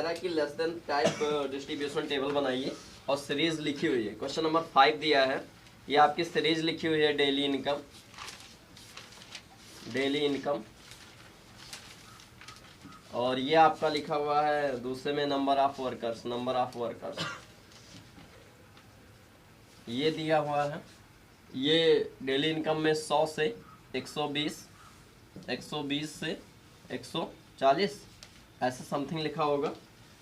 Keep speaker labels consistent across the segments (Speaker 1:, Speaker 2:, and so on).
Speaker 1: कह रहा है कि less than type distribution table बनाइए और सीरीज लिखी हुई है। क्वेश्चन नंबर 5 दिया है, ये आपकी सीरीज लिखी हुई है डेली इनकम, और ये आपका लिखा हुआ है दूसरे में नंबर ऑफ वर्कर्स ये दिया हुआ है। ये डेली इनकम में 100 से 120 से 140 ऐसे समथिंग लिखा होगा।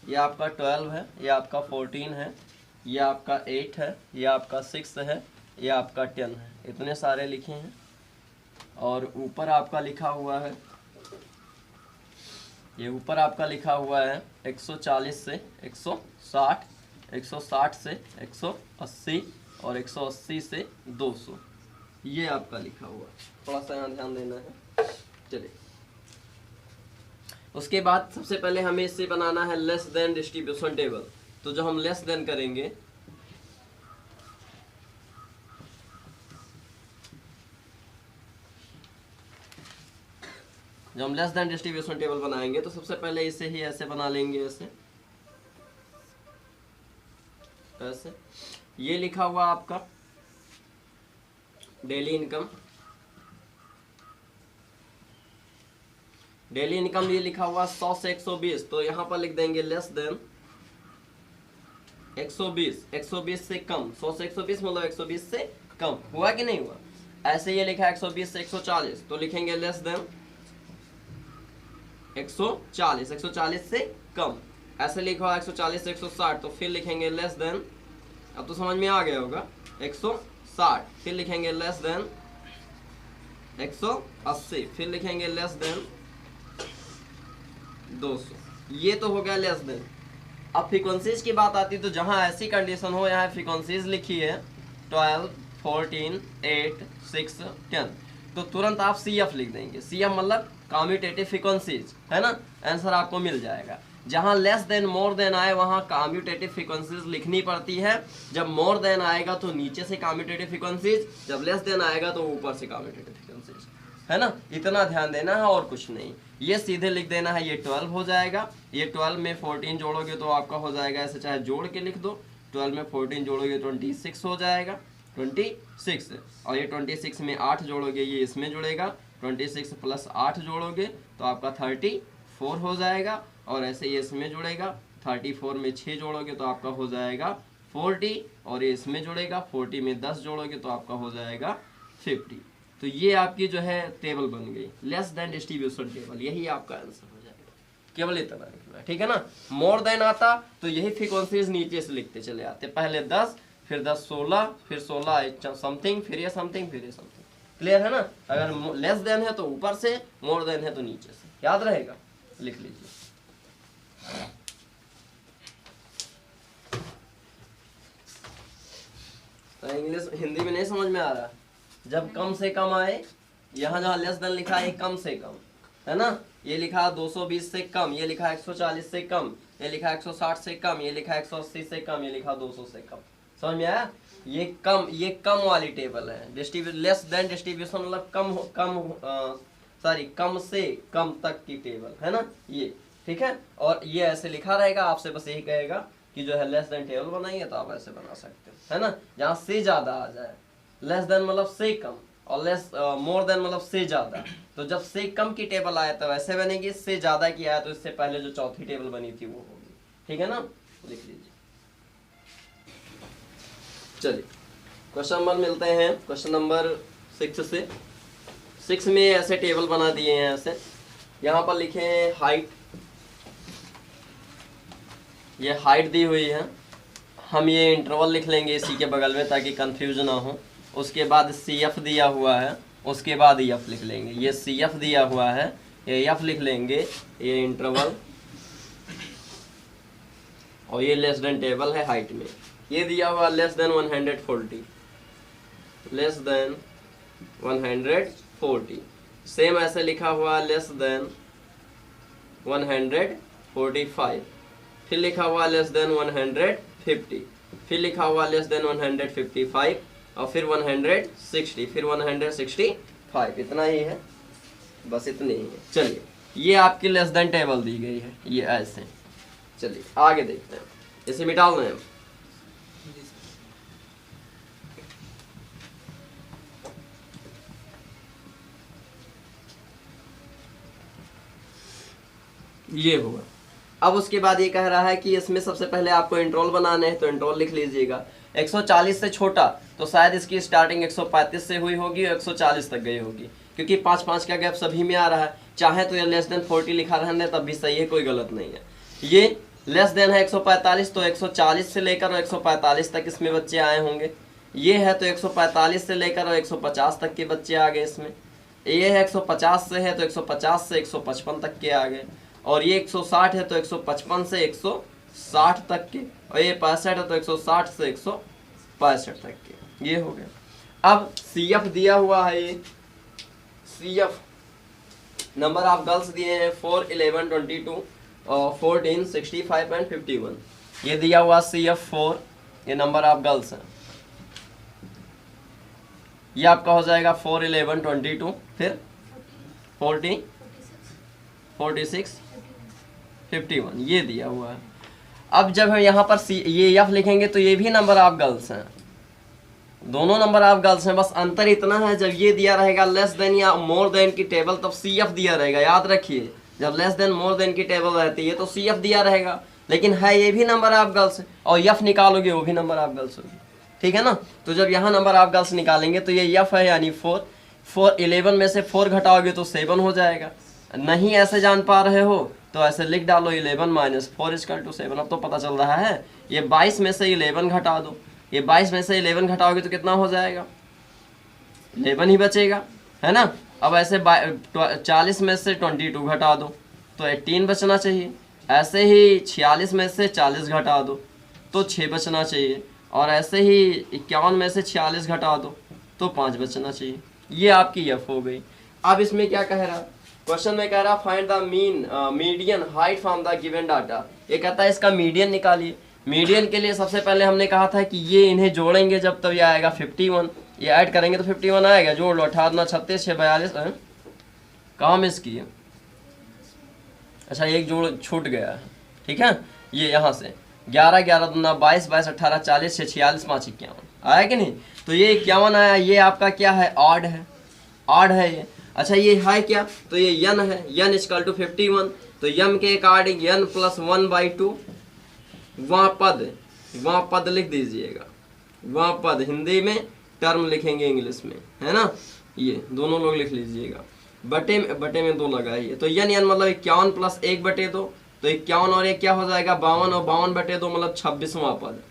Speaker 1: ये आपका 12 है, ये आपका 14 है, ये आपका 8 है, ये आपका 6 है, ये आपका 10 है। इतने सारे लिखे हैं। और ऊपर आपका लिखा हुआ है, ये ऊपर आपका लिखा हुआ है 140 से 160, 160 से 180 और 180 से 200। ये आपका लिखा हुआ है, थोड़ा सा यहाँ ध्यान देना है। चलिए, उसके बाद सबसे पहले हमें इससे बनाना है लेस देन डिस्ट्रीब्यूशन टेबल। तो जो हम लेस देन करेंगे, जब हम लेस देन डिस्ट्रीब्यूशन टेबल बनाएंगे तो सबसे पहले इसे ही ऐसे बना लेंगे, ऐसे। ये लिखा हुआ आपका डेली इनकम ये लिखा हुआ 100 से 120, तो यहाँ पर लिख देंगे लेस देन 120 से कम। 100 से 120 मतलब 120 से कम। हुआ कि नहीं हुआ? ऐसे ये लिखा है 120 से 140, तो लिखेंगे लेस देन 140 से कम। ऐसे लिखा हुआ 140 से 160, तो फिर लिखेंगे लेस देन, अब तो समझ में आ गया होगा, 160। फिर लिखेंगे लेस देन 180, फिर लिखेंगे लेस देन 200। ये तो हो गया लेस देन। अब फ्रीक्वेंसीज की बात आती है, तो जहां ऐसी कंडीशन हो, यहाँ फ्रीक्वेंसीज लिखी है 12, 14, 8, 6, 10, तो तुरंत आप CF लिख देंगे। CF मतलब कम्यूटेटिव फ्रीक्वेंसीज, है ना। आंसर आपको मिल जाएगा। जहां लेस देन मोर देन आए वहां कम्यूटेटिव फ्रीक्वेंसीज लिखनी पड़ती है। जब मोर देन आएगा तो नीचे से कम्यूटेटिव फ्रीक्वेंसीज, जब लेस देन आएगा तो ऊपर से कम्यूटेटिव फ्रीक्वेंसीज, है ना। इतना ध्यान देना है और कुछ नहीं। ये सीधे लिख देना है, ये 12 हो जाएगा। ये 12 में 14 जोड़ोगे तो आपका हो जाएगा, ऐसे चाहे जोड़ के लिख दो। 12 में 14 जोड़ोगे 26 हो जाएगा, 26। और ये 26 में 8 जोड़ोगे, ये इसमें जुड़ेगा। 26 प्लस 8 जोड़ोगे तो आपका 34 हो जाएगा, और ऐसे ये इसमें जुड़ेगा। 34 में 6 जोड़ोगे तो आपका हो जाएगा 40, और ये इसमें जुड़ेगा। 40 में 10 जोड़ोगे तो आपका हो जाएगा 50। तो ये आपकी जो है टेबल बन गई, लेस देन डिस्ट्रीब्यूशन टेबल। यही आपका आंसर हो जाएगा, केवल इतना लिखना है, ठीक है ना। मोर देन आता तो यही फ्रीक्वेंसीज नीचे से लिखते चले आते, पहले 10, फिर 10 16, फिर 16 समथिंग, फिर ये समथिंग, फिर ये समथिंग। क्लियर है ना। अगर लेस देन है तो ऊपर से, मोर देन है तो नीचे से। याद रहेगा, लिख लीजिए। तो इंग्लिश हिंदी में नहीं समझ में आ रहा। जब कम से कम आए, यहाँ जहाँ लेस देन लिखा है कम से कम, है ना। ये लिखा 220 से कम, ये लिखा 140 से कम, ये लिखा 160 से कम, ये लिखा 180 से कम, ये लिखा 200 से कम। समझ में आया। ये कम वाली टेबल है। लेस देन डिस्ट्रीब्यूशन मतलब कम से कम तक की टेबल, है ना ये, ठीक है। और ये ऐसे लिखा रहेगा, आपसे बस यही कहेगा कि जो है लेस देन टेबल बनाइए, तो आप ऐसे बना सकते हो, है ना। जहाँ से ज्यादा आ जाए, लेस देन मतलब से कम, और मोर देन मतलब से ज्यादा। तो जब से कम की टेबल आया तो वैसे बनेगी, से ज्यादा की आया तो इससे पहले जो चौथी टेबल बनी थी वो होगी, ठीक है ना। लिख लीजिए। चलिए, क्वेश्चन नंबर मिलते हैं, क्वेश्चन नंबर 6 से। 6 में ऐसे टेबल बना दिए हैं ऐसे। यहाँ पर लिखे हैं हाइट, ये हाइट दी हुई है। हम ये इंटरवल लिख लेंगे इसी के बगल में ताकि कंफ्यूज ना हो। उसके बाद CF दिया हुआ है, उसके बाद F लिख लेंगे। ये CF दिया हुआ है, ये F लिख लेंगे, ये इंटरवल, और ये लेस देन टेबल है हाइट में। ये दिया हुआ less than 140, less than 140। Same ऐसे लिखा हुआ लेस देन 145, फिर लिखा हुआ लेस देन 150, फिर लिखा हुआ लेस देन 155, और फिर 160, फिर 165। इतना ही है, बस इतनी ही है। चलिए, ये आपकी लेस देन टेबल दी गई है, ये ऐसे। चलिए आगे देखते हैं, इसे मिटा दें हम। ये होगा। अब उसके बाद ये कह रहा है कि इसमें सबसे पहले आपको इंट्रोल बनाने हैं, तो इंट्रोल लिख लीजिएगा। 140 से छोटा तो शायद इसकी स्टार्टिंग 135 से हुई होगी और 140 तक गई होगी, क्योंकि 5-5 का गैप सभी में आ रहा है। चाहे तो ये लेस देन 40 लिखा रहने तब भी सही है, कोई गलत नहीं है। ये लेस देन है 145, तो 140 से लेकर और 145 तक इसमें बच्चे आए होंगे। ये है तो 145 से लेकर और 150 तक के बच्चे आ गए इसमें। ये है 150 से है तो 150 से 155 तक के आ गए। और ये 160 है तो 155 से 160 तक के। और ये 65 है तो 160 से 165 तक के। ये हो गया। अब CF दिया हुआ है, ये CF नंबर ऑफ गर्ल्स दिए हैं 4, 11, 22, 14, 65 एंड 51। ये दिया हुआ CF 4, ये नंबर ऑफ गर्ल्स है। ये आपका हो जाएगा 4, 11, 22, फिर 40, 46, 51, ये दिया हुआ है। अब जब हम यहाँ पर ये F लिखेंगे तो ये भी नंबर ऑफ गर्ल्स हैं, दोनों नंबर ऑफ गर्ल्स हैं। बस अंतर इतना है, जब ये दिया रहेगा लेस देन या मोर देन की टेबल तब CF दिया रहेगा। याद रखिए, जब लेस देन मोर देन की टेबल रहती है तो CF दिया रहेगा, लेकिन है ये भी नंबर ऑफ गर्ल्स है। और F निकालोगे वो भी नंबर ऑफ गर्ल्स होगी, ठीक है ना। तो जब यहाँ नंबर ऑफ गर्ल्स निकालेंगे तो ये F है यानी 4। 11 में से 4 घटाओगे तो 7 हो जाएगा। नहीं ऐसे जान पा रहे हो तो ऐसे लिख डालो 11 - 4 = 7। अब तो पता चल रहा है। ये 22 में से 11 घटा दो, ये 22 में से 11 घटाओगे तो कितना हो जाएगा, 11 ही बचेगा, है ना। अब ऐसे 40 में से 22 घटा दो तो 18 बचना चाहिए। ऐसे ही 46 में से 40 घटा दो तो 6 बचना चाहिए। और ऐसे ही 51 में से 46 घटा दो तो 5 बचना चाहिए। ये आपकी F हो गई। अब इसमें क्या कह रहा, क्वेश्चन में कह रहा find the median height from the given data. ये कहता है इसका मीडियन निकालिए। मीडियन के लिए सबसे पहले हमने कहा था कि ये इन्हें जोड़ेंगे जब तब ये आएगा 51। ये ऐड करेंगे तो 51 आएगा। जोड़ लो 18, 36, 6, 42। कहाँ मिस किए, अच्छा एक जोड़ छूट गया है, ठीक है। ये यहाँ से 11, 11 दूना 22, 22, 18, 40, 6, 46, 5, 51 आया कि नहीं। तो ये 51 आया। ये आपका क्या है, ऑड है, ऑड है ये। अच्छा ये है क्या, तो ये n है, n = 51। तो m के अकॉर्डिंग n + 1/2 वहाँ पद लिख दीजिएगा। वहाँ पद हिंदी में, टर्म लिखेंगे इंग्लिश में, है ना। ये दोनों लोग लिख लीजिएगा। बटे में 2 लगाइए। तो n मतलब 51 + 1/2, तो 51 और 1 क्या हो जाएगा 52, और 52/2 मतलब 26वां पद,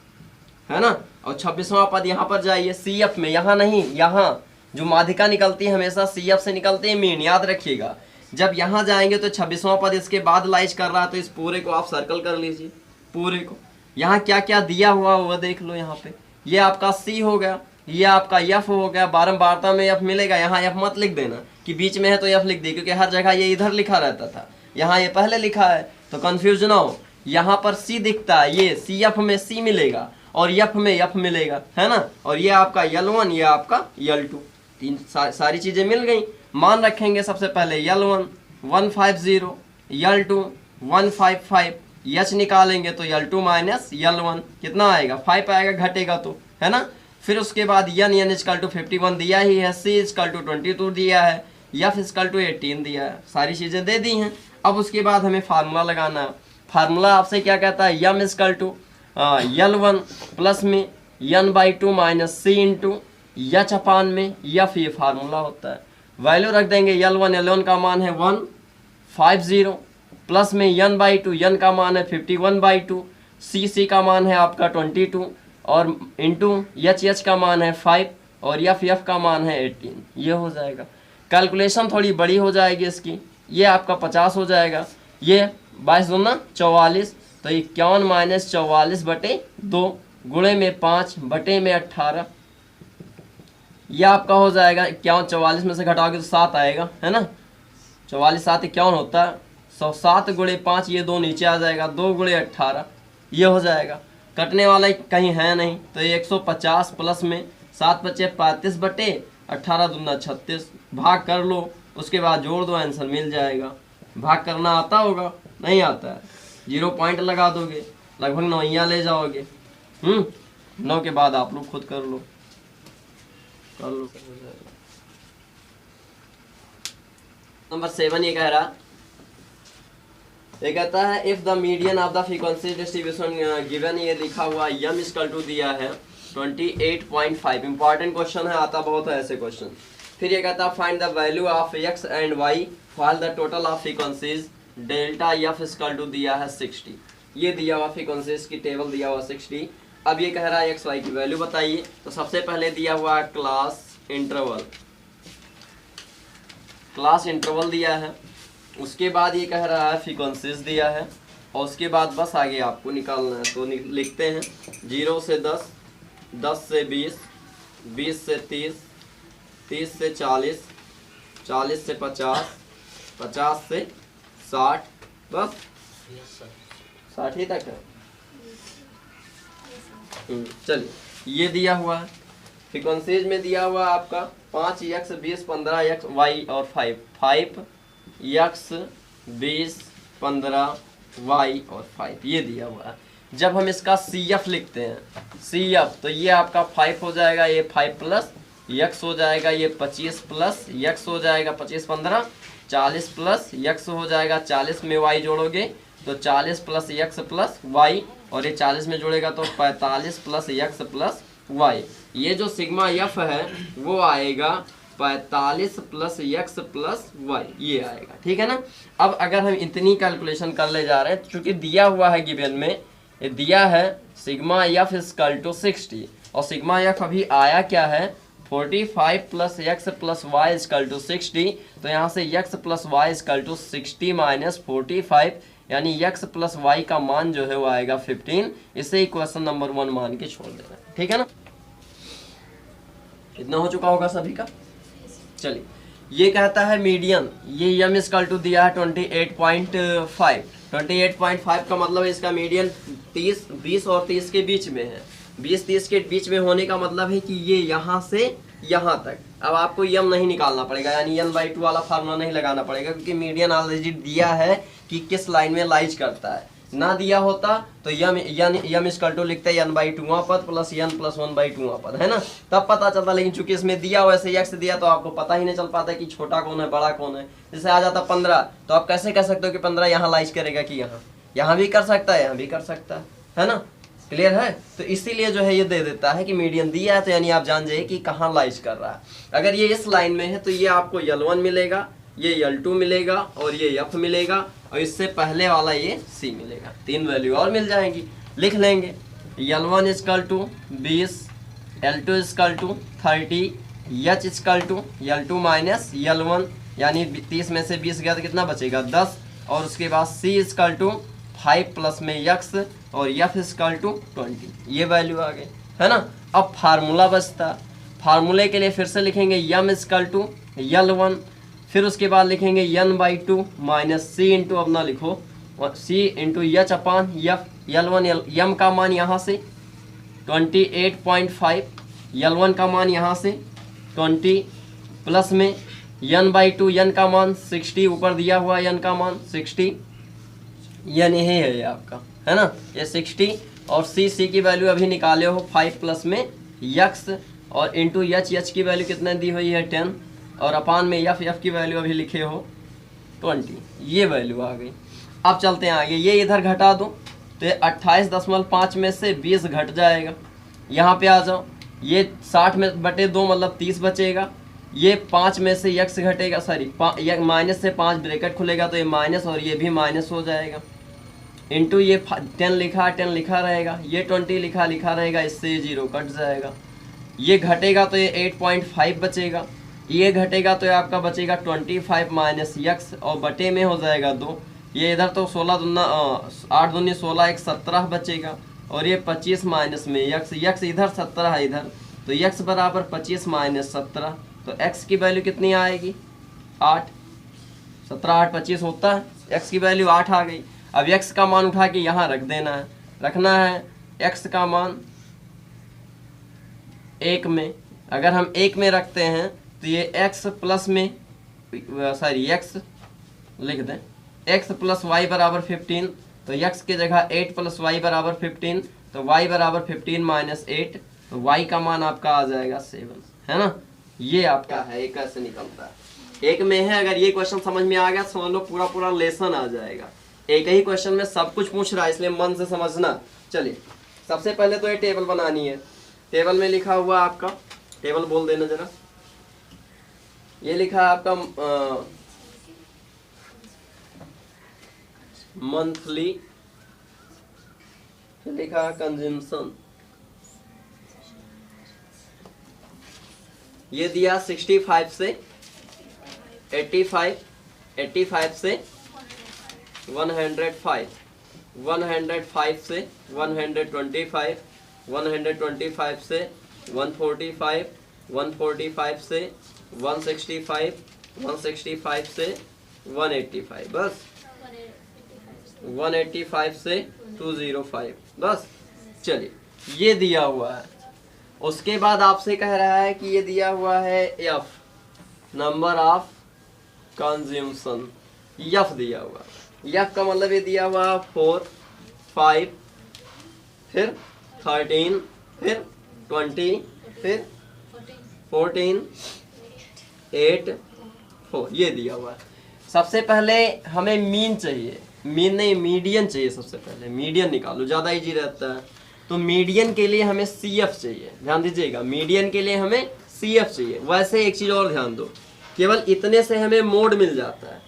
Speaker 1: है ना। और 26वां पद यहाँ पर जाइए CF में, यहाँ नहीं, यहाँ जो माध्यिका निकलती है हमेशा CF से निकलती है मीन, याद रखिएगा। जब यहाँ जाएंगे तो 26वां पद इसके बाद लाइज कर रहा है, तो इस पूरे को आप सर्कल कर लीजिए, पूरे को। यहाँ क्या क्या दिया हुआ वह देख लो। यहाँ पे ये आपका C हो गया, ये आपका F हो गया। बारंबारता में F मिलेगा, यहाँ F मत लिख देना कि बीच में है तो F लिख दी, क्योंकि हर जगह ये इधर लिखा रहता था, यहाँ ये पहले लिखा है तो कंफ्यूज ना हो। यहाँ पर C दिखता है, ये CF में C मिलेगा और F में F मिलेगा, है ना। और ये आपका L1, ये आपका L2, तीन सारी चीजें मिल गई। मान रखेंगे सबसे पहले L1 150, L2 155, H निकालेंगे तो L2 - L1 कितना आएगा, 5 आएगा, घटेगा तो, है ना। फिर उसके बाद n = 51 दिया ही है, C = 22 दिया है, F = 18 दिया है, सारी चीजें दे दी हैं। अब उसके बाद हमें फार्मूला लगाना है। फार्मूला आपसे क्या कहता है, m = L1 प्लस में n/2 - C × H अपान में F, ये फार्मूला होता है। वैल्यू रख देंगे L1 का मान है 150, प्लस में n/2, n का मान है 51/2, C का मान है आपका 22, और इंटू H का मान है 5, और F का मान है 18। ये हो जाएगा। कैलकुलेशन थोड़ी बड़ी हो जाएगी इसकी, ये आपका 50 हो जाएगा। ये 22 दूना 44, तो 51 - 44/2 गुणे में 5 बटे में 18। यह आपका हो जाएगा 51, 44 में से घटाओगे तो 7 आएगा, है ना। 44, 7, 51 होता है। 107 × 5, ये 2 नीचे आ जाएगा, 2 × 18 ये हो जाएगा। कटने वाला कहीं है नहीं, तो ये 150 प्लस में 7 × 5 = 35/18 दूना 36। भाग कर लो, उसके बाद जोड़ दो, आंसर मिल जाएगा। भाग करना आता होगा, नहीं आता है 0 पॉइंट लगा दोगे, लगभग 9 ले जाओगे। 9 के बाद आप लोग खुद कर लो। नंबर 7 ये कह रहा, ये कहता है if the median of the frequency distribution given, ये लिखा हुआ यम इक्वल टू दिया है 28.5। इंपॉर्टेंट क्वेश्चन है, आता बहुत है ऐसे क्वेश्चन। फिर ये कहता है find the value of x and y for the total of frequencies delta f equal to दिया है 60। ये दिया हुआ फ्रीक्वेंसीज की टेबल दिया हुआ 60। अब ये कह रहा है x y की वैल्यू बताइए। तो सबसे पहले दिया हुआ क्लास इंटरवल, क्लास इंटरवल दिया है। उसके बाद ये कह रहा है फ्रीक्वेंसीज दिया है, और उसके बाद बस आगे आपको निकालना है। तो लिखते हैं 0 से 10, 10 से 20, 20 से 30, 30 से 40, 40 से 50, 50 से 60, बस 60 ही तक है। चलिए, ये दिया हुआ है फ्रीक्वेंसीज में दिया हुआ आपका 5x 20 15x y और 5x 20 15 y और 5 ये दिया हुआ है। जब हम इसका CF लिखते हैं, CF, तो ये आपका 5 हो जाएगा, ये 5 प्लस x हो जाएगा, ये 25 प्लस x हो जाएगा, 25 15 40 प्लस x हो जाएगा, 40 में y जोड़ोगे तो 40 प्लस x प्लस y, और ये 40 में जोड़ेगा तो 45 प्लस x प्लस y। ये जो सिग्मा f है वो आएगा 45 प्लस x प्लस y, ये आएगा। ठीक है ना। अब अगर हम इतनी कैलकुलेशन कर ले जा रहे हैं, चूंकि दिया हुआ है गिवन में, ये दिया है सिग्मा f इक्वल टू 60, और सिग्मा f अभी आया क्या है 45 plus x plus y equal to 60। तो यहाँ से x plus y equal to 60 minus 45, यानी x प्लस y का मान जो है वो आएगा 15। इसे क्वेश्चन नंबर 1 मान के छोड़ देना। ठीक है ना। इतना हो चुका होगा सभी का। चलिए, ये कहता है मीडियन, ये यम इक्वल टू दिया है 28.5। 28.5 का मतलब इसका मीडियन 20 और 30 के बीच में है। 20-30 के बीच में होने का मतलब है कि ये यहाँ से यहाँ तक। अब आपको यम नहीं निकालना पड़ेगा, यानी n/2 वाला फार्मूला नहीं लगाना पड़ेगा, क्योंकि मीडियन ऑलरेडी दिया है कि किस लाइन में लाइज करता है। ना दिया होता तो यम इक्वल टू लिखते हैं n/2 पद प्लस n प्लस 1/2 पद, है ना, तब पता चलता। लेकिन चूंकि इसमें दिया हुआ ऐसे x दिया तो आपको पता ही नहीं चल पाता कि छोटा कौन है बड़ा कौन है। जैसे आ जाता 15, तो आप कैसे कह सकते हो कि 15 यहाँ लाइज करेगा कि यहाँ भी कर सकता है, यहाँ भी कर सकता है ना। क्लियर है। तो इसीलिए जो है ये दे देता है कि मीडियन दिया है, तो यानी आप जान जाइए कि कहाँ लाइज कर रहा है। अगर ये इस लाइन में है तो ये आपको L1 मिलेगा, ये L2 मिलेगा, और ये F मिलेगा, और इससे पहले वाला ये C मिलेगा। 3 वैल्यू और मिल जाएंगी, लिख लेंगे। L1 equal to 20, L2 equal to 30, H equal to L2 minus L1, यानी 30 में से 20 गया तो कितना बचेगा 10, और उसके बाद C इक्वल टू 5 प्लस में x, और F इक्वल टू 20। ये वैल्यू आ गई, है ना। अब फार्मूला बचता, फार्मूले के लिए फिर से लिखेंगे यम इक्वल टू L1, फिर उसके बाद लिखेंगे n/2 माइनस c इंटू, अब ना लिखो, c इंटू h अपान f। L1 यम का मान यहाँ से 28.5, L1 का मान यहाँ से 20, प्लस में n/2, n का मान 60, ऊपर दिया हुआ n का मान 60, n यही है ये आपका, है ना, ये 60, और c की वैल्यू अभी निकाले हो 5 प्लस में x, और इंटू h की वैल्यू कितने दी हुई है 10, और अपान में f की वैल्यू अभी लिखे हो 20। ये वैल्यू आ गई। अब चलते हैं आगे, ये इधर घटा दो तो ये 28.5 में से 20 घट जाएगा। यहाँ पे आ जाओ, ये 60 में बटे 2 मतलब 30 बचेगा। ये 5 में से x घटेगा, सॉरी माइनस से 5 ब्रैकेट खुलेगा तो ये माइनस, और ये भी माइनस हो जाएगा, इंटू ये 10 लिखा रहेगा, ये 20 लिखा रहेगा, इससे ये 0 कट जाएगा। ये घटेगा तो ये 8.5 बचेगा, ये घटेगा तो ये आपका बचेगा 25 माइनस x, और बटे में हो जाएगा 2। ये इधर तो 16 दूना 8 दूनी 16, 1 17 बचेगा, और ये 25 माइनस में x इधर 17 है इधर, तो x बराबर 25 माइनस 17, तो x की वैल्यू कितनी आएगी 8। 17 8 25 होता है, x की वैल्यू 8 आ गई। अब x का मान उठा के यहाँ रख देना है, रखना है x का मान 1 में। अगर हम 1 में रखते हैं तो ये x प्लस में, सॉरी x लिख दें, x प्लस y बराबर 15, तो x की जगह 8 + y बराबर 15, तो y बराबर 15 - 8, तो y का मान आपका आ जाएगा 7, है ना। ये आपका है, एक ऐसे निकलता है। एक में है, अगर ये क्वेश्चन समझ में आ गया समझ लो पूरा पूरा लेसन आ जाएगा। एक ही क्वेश्चन में सब कुछ पूछ रहा है, इसलिए मन से समझना। चलिए सबसे पहले तो ये टेबल बनानी है। टेबल में लिखा हुआ आपका, टेबल बोल देना जरा। ये लिखा है आपका मंथली, फिर लिखा है कंजम्पशन। ये दिया 65 से 85, 85 से 105, 105 से 125, 125 से 145, 145 से 165, 165 से 185, बस 185 से 205, बस। चलिए ये दिया हुआ है। उसके बाद आपसे कह रहा है कि ये दिया हुआ है F, number of consumption, F दिया हुआ। एफ का मतलब ये दिया हुआ 4, 5, फिर 13, फिर 20, फिर 14, 8, 4, ये दिया हुआ है। सबसे पहले हमें मीन चाहिए, मीन नहीं मीडियन चाहिए। सबसे पहले मीडियन निकालो, ज़्यादा इजी रहता है। तो मीडियन के लिए हमें CF चाहिए, ध्यान दीजिएगा। मीडियन के लिए हमें CF चाहिए। वैसे एक चीज़ और ध्यान दो, केवल इतने से हमें मोड मिल जाता है,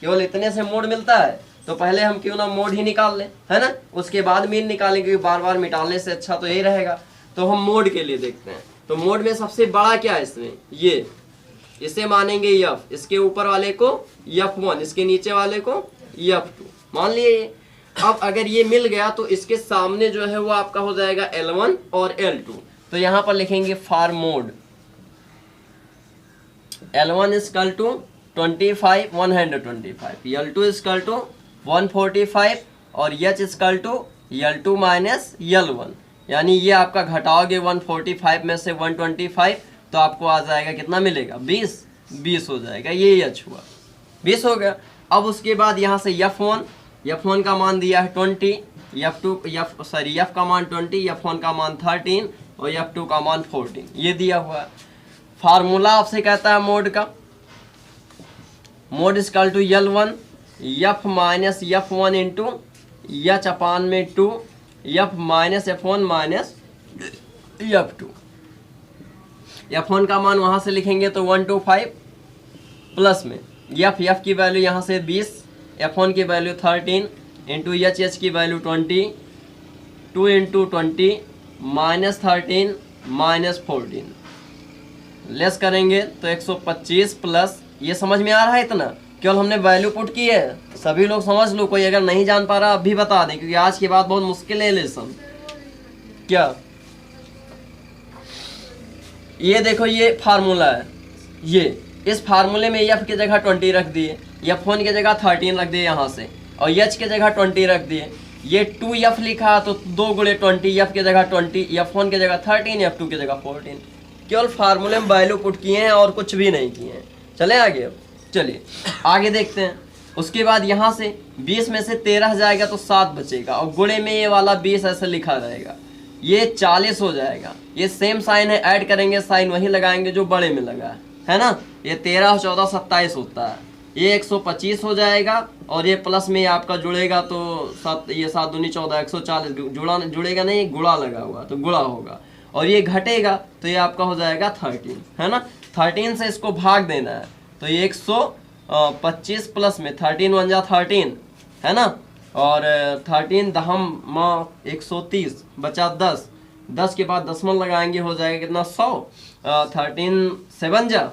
Speaker 1: केवल इतने से मोड मिलता है। तो पहले हम क्यों ना मोड ही निकाल लें, है ना, उसके बाद मीन निकालें, क्योंकि बार बार मिटाने से अच्छा तो यही रहेगा। तो हम मोड के लिए देखते हैं। तो मोड में सबसे बड़ा क्या है इसमें, ये, इसे मानेंगे F, इसके ऊपर वाले को F1, इसके नीचे वाले को F2, मान लिए। अब अगर ये मिल गया तो इसके सामने जो है वो आपका हो जाएगा L1 और L2। तो यहां पर लिखेंगे फॉर मोड L1 = 25, 125, L2 = 145 और H = L2 - L1। यानी ये आपका घटाओगे 145 में से 125 तो आपको आ जाएगा कितना मिलेगा, 20 हो जाएगा। ये H हुआ, 20 हो गया। अब उसके बाद यहाँ से F1 का मान दिया है 20, F का मान 20, F1 का मान 13 और F2 का मान 14, ये दिया हुआ है। फार्मूला आपसे कहता है मोड का, mode = L1 F - F1 into H अपान में 2 F - F1 - F2। F1 का मान वहाँ से लिखेंगे तो 125 प्लस में F की वैल्यू यहाँ से 20, F1 की वैल्यू 13 इंटू H की वैल्यू 20, 2 इंटू 20 -13 -14, लेस करेंगे तो 125 प्लस, ये समझ में आ रहा है इतना, केवल हमने वैल्यू पुट की है। सभी लोग समझ लो, कोई अगर नहीं जान पा रहा अभी बता दें, क्योंकि आज की बात बहुत मुश्किल है लेसन। क्या ये देखो, ये फार्मूला है, ये इस फार्मूले में F की जगह 20 रख दिए, F1 की जगह 13 रख दिए यहाँ से, और H की जगह 20 रख दिए। ये 2F लिखा तो 2 × 20, F की जगह 20, F1 की जगह 13, F2 की जगह 14। केवल फार्मूले में वैल्यू पुट किए हैं और कुछ भी नहीं किए हैं। चले आगे, अब चलिए आगे देखते हैं। उसके बाद यहाँ से 20 में से 13 जाएगा तो 7 बचेगा, और गुणे में ये वाला 20 ऐसे लिखा रहेगा, ये 40 हो जाएगा। ये सेम साइन है, ऐड करेंगे साइन वही लगाएंगे जो बड़े में लगा है ना। ये 13 और 14 27 होता है, ये 125 हो जाएगा, और ये प्लस में आपका जुड़ेगा तो 7, ये 7 दूनी 14, 140 जुड़ेगा नहीं, गुणा लगा हुआ तो गुणा होगा, और ये घटेगा तो ये आपका हो जाएगा 13, है ना। 13 से इसको भाग देना है तो ये 125 प्लस में 13 × 1 = 13, है ना, और 13 दहम 130 बचा 10 के बाद दशमलव लगाएंगे, हो जाएगा कितना 100, 13 7 जा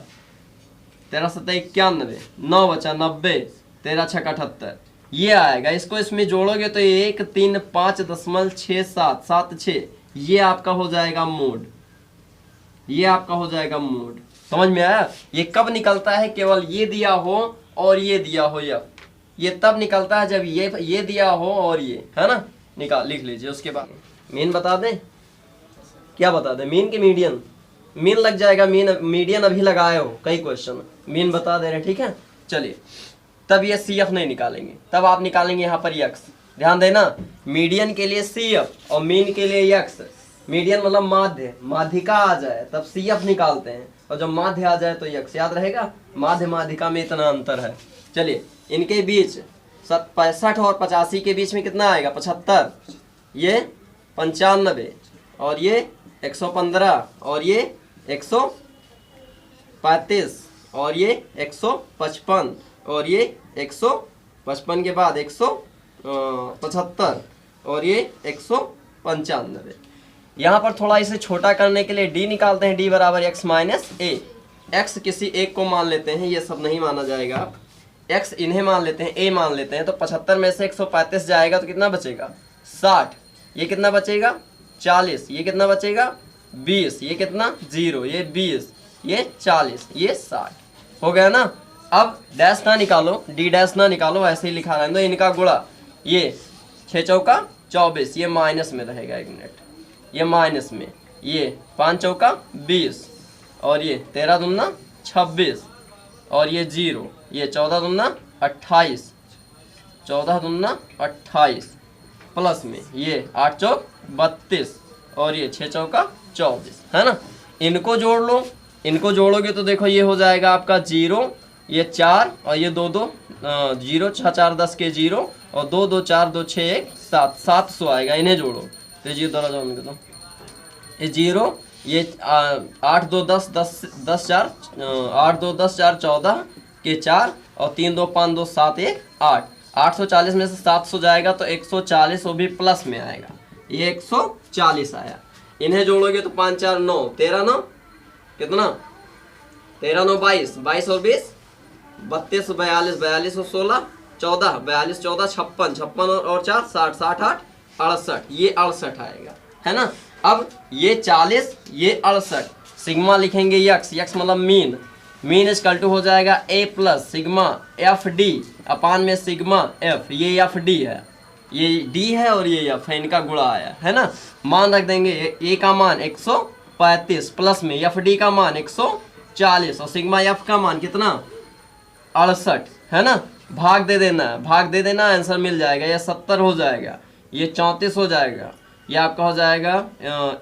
Speaker 1: 13 7 91, 9 बचा 90, 13 6 78, ये आएगा। इसको इसमें जोड़ोगे तो 135.6776, ये आपका हो जाएगा मोड, ये आपका हो जाएगा मोड। समझ में आया। ये कब निकलता है, केवल ये दिया हो और ये दिया हो, ये तब निकलता है जब ये दिया हो और ये, है ना। निकाल लिख लीजिए। उसके बाद मीन बता दें, क्या बता दें, मीन के मीडियन, मीन लग जाएगा, मीडियन अभी लगाए हो कई क्वेश्चन, मीन बता दे रहे हैं, ठीक है। चलिए तब ये CF नहीं निकालेंगे, तब आप निकालेंगे यहाँ पर ध्यान देना, मीडियन के लिए CF और मीन के लिए X। मीडियन मतलब माध्य, माध्यिका आ जाए तब CF निकालते हैं, और जब माध्य आ जाए तो X। याद रहेगा, माध्य माध्यिका में इतना अंतर है। चलिए, इनके बीच 65 और 85 के बीच में कितना आएगा? 75, ये 95, और ये 115, और ये 135, और ये 155, और ये 155 के बाद 175, और ये 195। यहाँ पर थोड़ा इसे छोटा करने के लिए d निकालते हैं, d बराबर x माइनस ए। x किसी एक को मान लेते हैं, ये सब नहीं माना जाएगा, x इन्हें मान लेते हैं, a मान लेते हैं। तो 75 में से 135 जाएगा तो कितना बचेगा? 60। ये कितना बचेगा? 40। ये कितना बचेगा? 20। ये कितना? 0। ये 20, ये 40, ये 60। हो गया ना। अब डैश ना निकालो, d डैश ना निकालो, ऐसे ही लिखा रहने दो। इनका गुणा, ये 6 चौका 24, ये माइनस में रहेगा, 1 मिनट, ये माइनस में, ये 5 चौका 20, और ये 13 दूना 26, और ये 0, ये 14 दूना 28, 14 दूना 28, प्लस में ये 8 चौक 32, और ये 6 चौका 24, है ना। इनको जोड़ लो, इनको जोड़ोगे तो देखो ये हो जाएगा आपका 0, ये 4, और ये 2 2, 0 6 4 10 के 0, और 2 2 4 2 6 1 7, 700 आएगा। इन्हें जोड़ो तो ये 0 जाओ, तो ये 0, ये 8 2 10 10 10 4, 8 2 10 4 14 के 4, और 3 2 5 2 7 1 8। 840 में से 700 जाएगा तो 140, वो भी प्लस में आएगा, ये 140 आया। इन्हें जोड़ोगे तो 5 4 9, 13 9 कितना? 13 9 22, 22 और 20 32, 42 42 और 16 14, 42 14 56, 56 और 4 60, 60 8 68, ये 68 आएगा, है ना। अब ये 40, ये 68, सिग्मा लिखेंगे x, x मतलब मीन, मीन इक्वल टू हो जाएगा a plus sigma F D upon में सिग्मा f। ये एफ डी है, ये d है, और ये f है, इनका गुणा आया, है ना। मान रख देंगे, a का मान 135, प्लस में एफ डी का मान 140, और सिग्मा f का मान कितना? 68, है ना। भाग दे देना है, भाग दे देना, आंसर मिल जाएगा। ये 70 हो जाएगा, ये 34 हो जाएगा, ये आपका हो जाएगा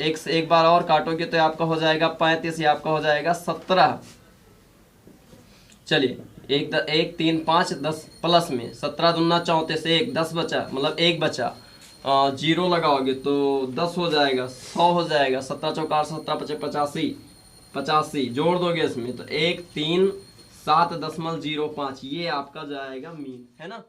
Speaker 1: एक बार और काटोगे तो आपका हो जाएगा 35, ये आपका हो जाएगा 17। चलिए, 1 3 5 10 प्लस में 17 दूना 34, 1 10 बचा, मतलब 1 बचा, 0 लगाओगे तो 10 हो जाएगा, 100 हो जाएगा, 17 चौका 17 पचे 85, 85 जोड़ दोगे इसमें तो 1 3 7.05, ये आपका जाएगा मीन, है ना।